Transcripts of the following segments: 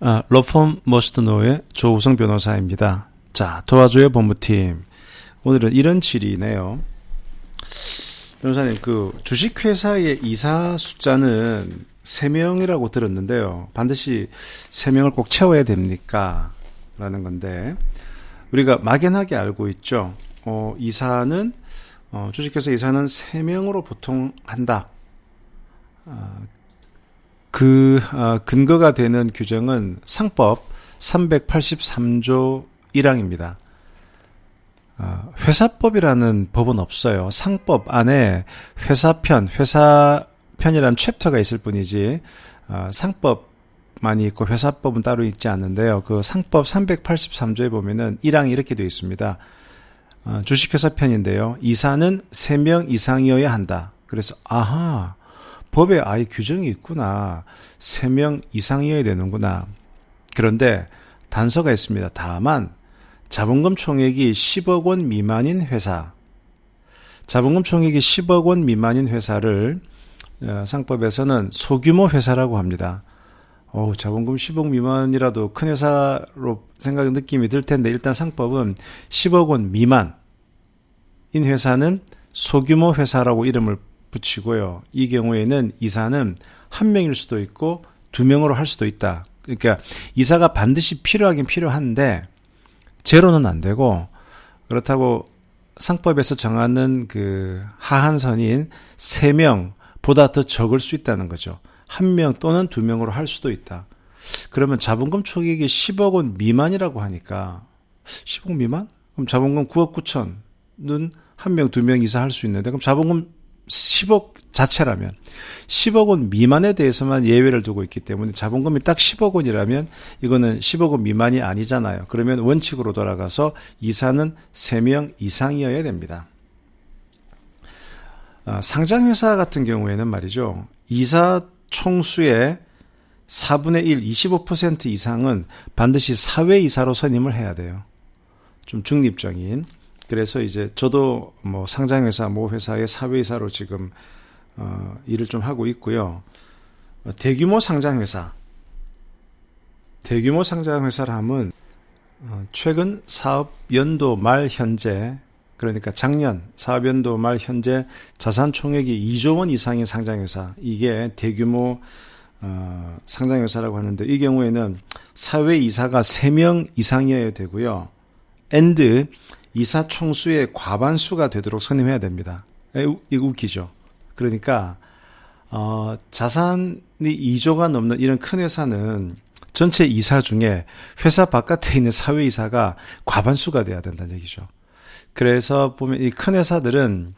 로펌 머스트노의 조우성 변호사입니다. 자, 도와줘요 본부팀. 오늘은 이런 질의네요. 변호사님, 주식회사의 이사 숫자는 3명이라고 들었는데요. 반드시 3명을 꼭 채워야 됩니까? 라는 건데, 우리가 막연하게 알고 있죠. 주식회사 이사는 3명으로 보통 한다. 근거가 되는 규정은 상법 383조 1항입니다. 회사법이라는 법은 없어요. 상법 안에 회사편이라는 챕터가 있을 뿐이지, 상법만이 있고 회사법은 따로 있지 않는데요. 그 상법 383조에 보면은 1항이 이렇게 되어 있습니다. 주식회사 편인데요. 이사는 3명 이상이어야 한다. 그래서, 법에 아예 규정이 있구나. 3명 이상이어야 되는구나. 그런데 단서가 있습니다. 다만 자본금 총액이 10억 원 미만인 회사, 자본금 총액이 10억 원 미만인 회사를 상법에서는 소규모 회사라고 합니다. 자본금 10억 미만이라도 큰 회사로 느낌이 들 텐데, 일단 상법은 10억 원 미만인 회사는 소규모 회사라고 이름을 붙이고요. 이 경우에는 이사는 1명일 수도 있고 2명으로 할 수도 있다. 그러니까 이사가 반드시 필요하긴 필요한데 제로는 안 되고, 그렇다고 상법에서 정하는 그 하한선인 3명보다 더 적을 수 있다는 거죠. 1명 또는 2명으로 할 수도 있다. 그러면 자본금 총액이 10억 원 미만이라고 하니까 10억 미만? 그럼 자본금 9억 9천은 1명, 2명 이사 할 수 있는데, 그럼 자본금 10억 자체라면 10억 원 미만에 대해서만 예외를 두고 있기 때문에 자본금이 딱 10억 원이라면 이거는 10억 원 미만이 아니잖아요. 그러면 원칙으로 돌아가서 이사는 3명 이상이어야 됩니다. 상장회사 같은 경우에는 말이죠. 이사 총수의 4분의 1, 25% 이상은 반드시 사회이사로 선임을 해야 돼요. 좀 중립적인. 그래서 이제 저도 상장회사, 회사의 사회이사로 지금 일을 좀 하고 있고요. 대규모 상장회사를 하면 최근 사업연도 말 현재, 그러니까 작년 사업연도 말 현재 자산 총액이 2조 원 이상인 상장회사, 이게 대규모 상장회사라고 하는데, 이 경우에는 사회이사가 3명 이상이어야 되고요. 이사 총수의 과반수가 되도록 선임해야 됩니다. 이거 웃기죠. 그러니까 자산이 2조가 넘는 이런 큰 회사는 전체 이사 중에 회사 바깥에 있는 사회이사가 과반수가 돼야 된다는 얘기죠. 그래서 보면 이 큰 회사들은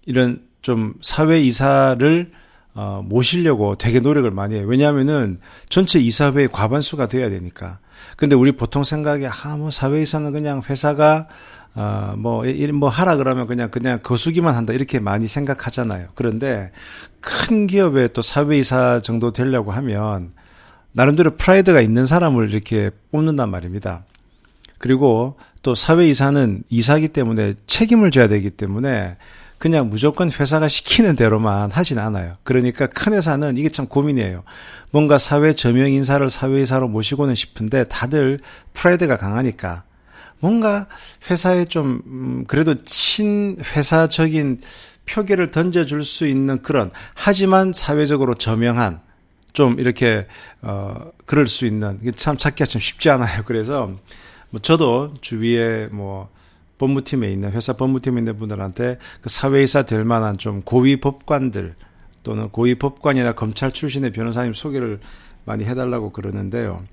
이런 좀 사회이사를 모시려고 되게 노력을 많이 해요. 왜냐하면은 전체 이사회의 과반수가 돼야 되니까. 근데 우리 보통 생각에 사회이사는 그냥 회사가 하라 그러면 그냥 거수기만 한다, 이렇게 많이 생각하잖아요. 그런데 큰 기업에 또 사회이사 정도 되려고 하면 나름대로 프라이드가 있는 사람을 이렇게 뽑는단 말입니다. 그리고 또 사회이사는 이사기 때문에 책임을 져야 되기 때문에 그냥 무조건 회사가 시키는 대로만 하진 않아요. 그러니까 큰 회사는 이게 참 고민이에요. 뭔가 사회 저명 인사를 사회이사로 모시고는 싶은데 다들 프라이드가 강하니까 뭔가 회사에 좀 그래도 친회사적인 표기를 던져줄 수 있는 그런, 하지만 사회적으로 저명한, 좀 이렇게 그럴 수 있는, 참 찾기가 좀 쉽지 않아요. 그래서 저도 주위에 법무팀에 있는, 회사 법무팀에 있는 분들한테 그 사회이사 될 만한 좀 고위 법관들 또는 고위 법관이나 검찰 출신의 변호사님 소개를 많이 해달라고 그러는데요.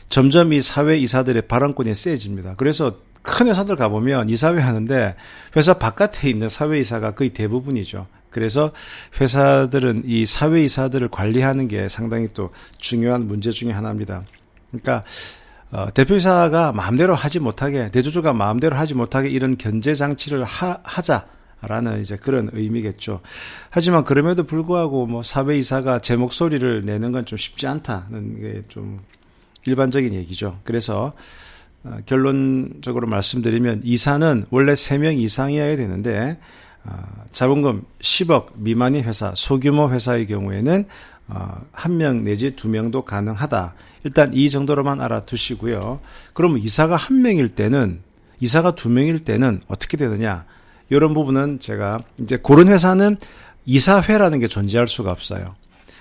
점점 이 사회이사들의 발언권이 세집니다. 그래서 큰 회사들 가보면 이사회 하는데 회사 바깥에 있는 사회이사가 거의 대부분이죠. 그래서 회사들은 이 사회이사들을 관리하는 게 상당히 또 중요한 문제 중에 하나입니다. 그러니까 대표이사가 마음대로 하지 못하게, 대주주가 마음대로 하지 못하게 이런 견제 장치를 하자라는 이제 그런 의미겠죠. 하지만 그럼에도 불구하고 사회이사가 제 목소리를 내는 건 좀 쉽지 않다는 게 좀 일반적인 얘기죠. 그래서 결론적으로 말씀드리면 이사는 원래 3명 이상이어야 되는데 자본금 10억 미만인 회사, 소규모 회사의 경우에는 1명 내지 2명도 가능하다. 일단 이 정도로만 알아두시고요. 그러면 이사가 1명일 때는, 이사가 2명일 때는 어떻게 되느냐? 이런 부분은 제가 이제 그런 회사는 이사회라는 게 존재할 수가 없어요.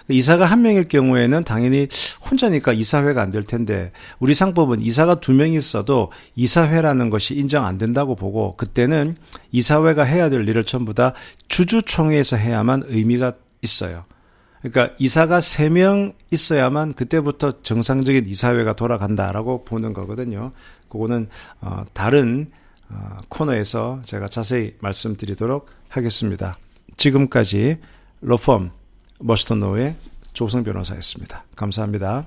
이사가 1명일 경우에는 당연히 혼자니까 이사회가 안 될 텐데, 우리 상법은 이사가 2명이 있어도 이사회라는 것이 인정 안 된다고 보고, 그때는 이사회가 해야 될 일을 전부 다 주주총회에서 해야만 의미가 있어요. 그러니까 이사가 3명 있어야만 그때부터 정상적인 이사회가 돌아간다라고 보는 거거든요. 그거는 다른 코너에서 제가 자세히 말씀드리도록 하겠습니다. 지금까지 로펌 머스턴노의 조성 변호사였습니다. 감사합니다.